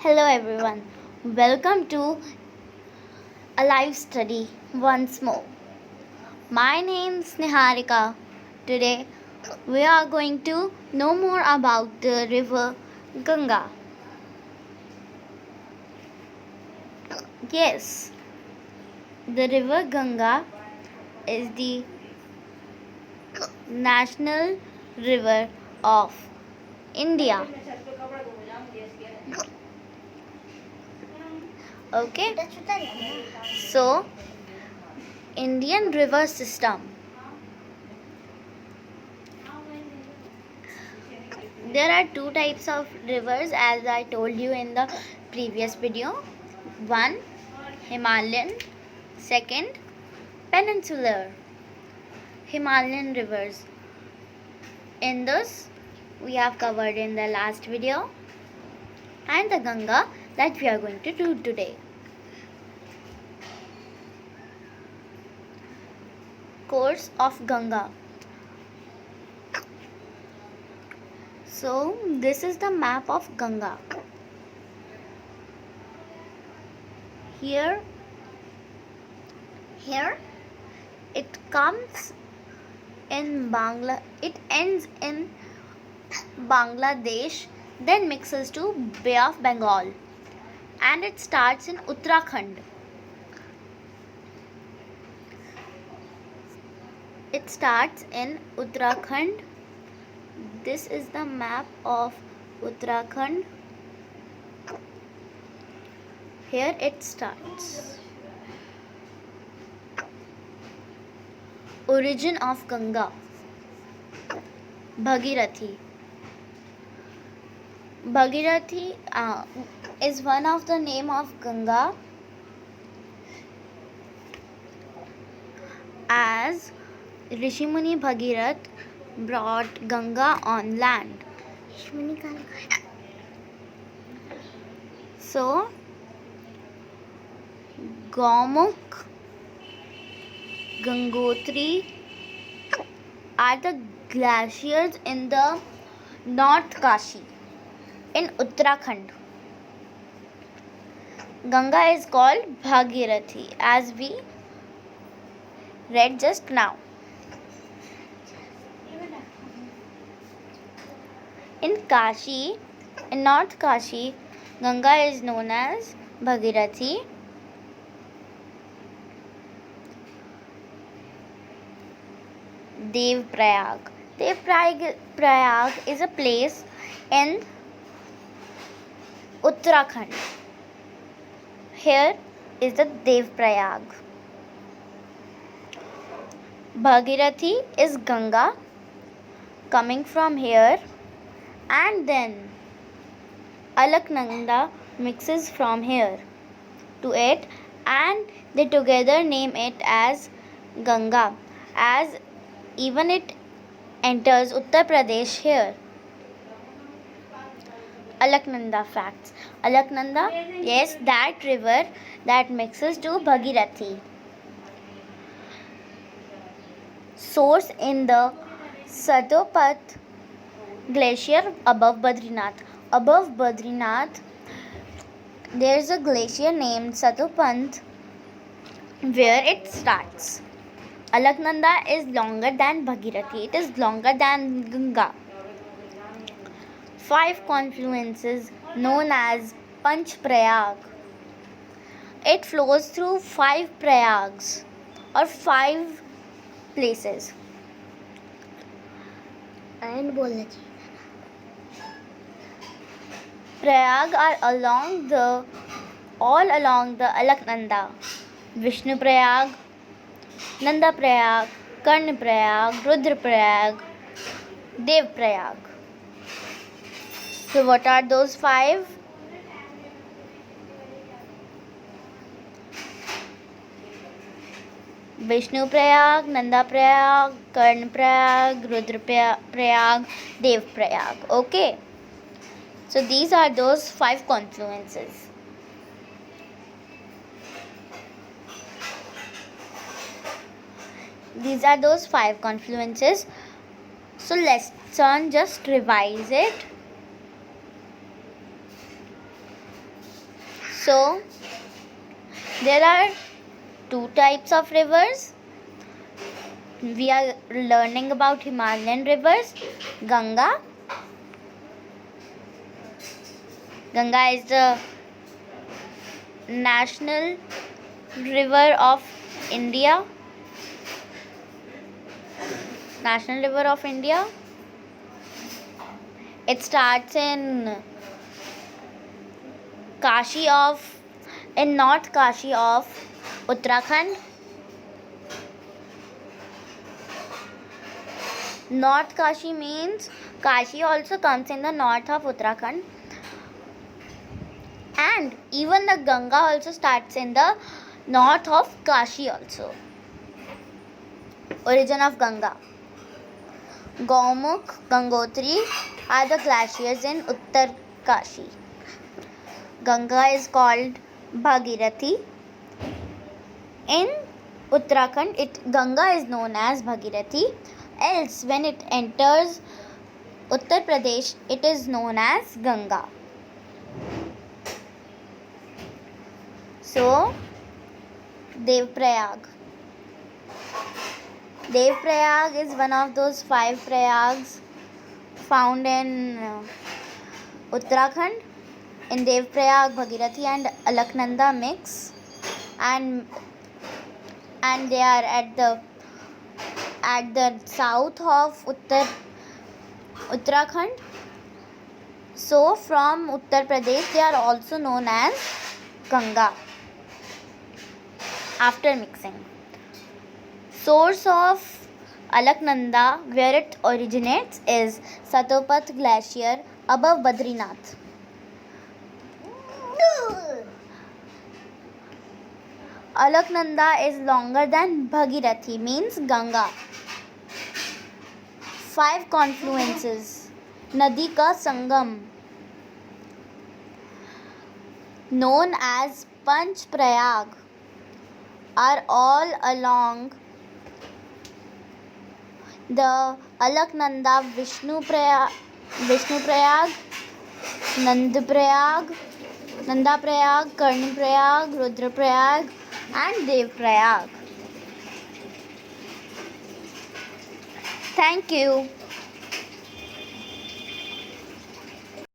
Hello everyone, welcome to a live study once more. My name is Niharika. Today we are going to know more about the river Ganga. Yes, the river Ganga is the national river of India. Okay, so Indian river system. There are two types of rivers as I told you in the previous video. One, Himalayan. Second, peninsular. Himalayan rivers. Indus we have covered in the last video, and the Ganga that we are going to do today. Course of Ganga. So this is the map of Ganga. Here it comes in it ends in Bangladesh, then mixes to Bay of Bengal, and it starts in Uttarakhand. It starts in Uttarakhand. This is the map of Uttarakhand. Here it starts. Origin of Ganga. Bhagirathi. Bhagirathi is one of the name of Ganga, as Rishimuni Bhagirath brought Ganga on land. So Gomukh, Gangotri are the glaciers in the North Kashi in Uttarakhand. Ganga is called Bhagirathi as we read just now. In Kashi, in North Kashi, Ganga is known as Bhagirathi. Devprayag. Devprayag is a place in Uttarakhand. Here is the Devprayag. Bhagirathi is Ganga coming from here, and then Alaknanda mixes from here to it, and they together name it as Ganga, as even it enters Uttar Pradesh here. Alaknanda facts. Alaknanda, yes, that river that mixes to Bhagirathi. Source in the Satopat glacier above Badrinath. Above Badrinath, there is a glacier named Satopant where it starts. Alaknanda is longer than Bhagirathi. It is longer than Ganga. 5 confluences known as Panchprayag. It flows through 5 prayags or 5 places. And Prayag are all along the Alaknanda. Vishnu Prayag, Nanda Prayag, Karna Prayag, Rudra Prayag, Dev Prayag. So what are those 5? Vishnu Prayag, Nanda Prayag, Karna Prayag, Rudra Prayag, Dev Prayag. Okay. So these are those 5 confluences. These are those 5 confluences. So let's just revise it. So, there are two types of rivers. We are learning about Himalayan rivers. Ganga. Ganga is the national river of India. National river of India. It starts in North Kashi of Uttarakhand. North Kashi means Kashi also comes in the north of Uttarakhand. And even the Ganga also starts in the north of Kashi also. Origin of Ganga. Gaumukh, Gangotri are the glaciers in Uttar Kashi. Ganga is called Bhagirathi. In Uttarakhand, Ganga is known as Bhagirathi. Else, when it enters Uttar Pradesh, it is known as Ganga. So, Devprayag. Devprayag is one of those 5 prayags found in Uttarakhand. In Devprayag, Bhagirathi and Alaknanda mix, and they are at the south of Uttarakhand. So from Uttar Pradesh, they are also known as Ganga after mixing. Source of Alaknanda, where it originates, is Satopat Glacier above Badrinath. Alaknanda is longer than Bhagirathi, means Ganga. 5 confluences. Nadi ka Sangam, known as Panch Prayag, are all along the Alaknanda Vishnu Prayag, Nanda Prayag, Karni Prayag, Rudra Prayag and Dev Prayag. Thank you.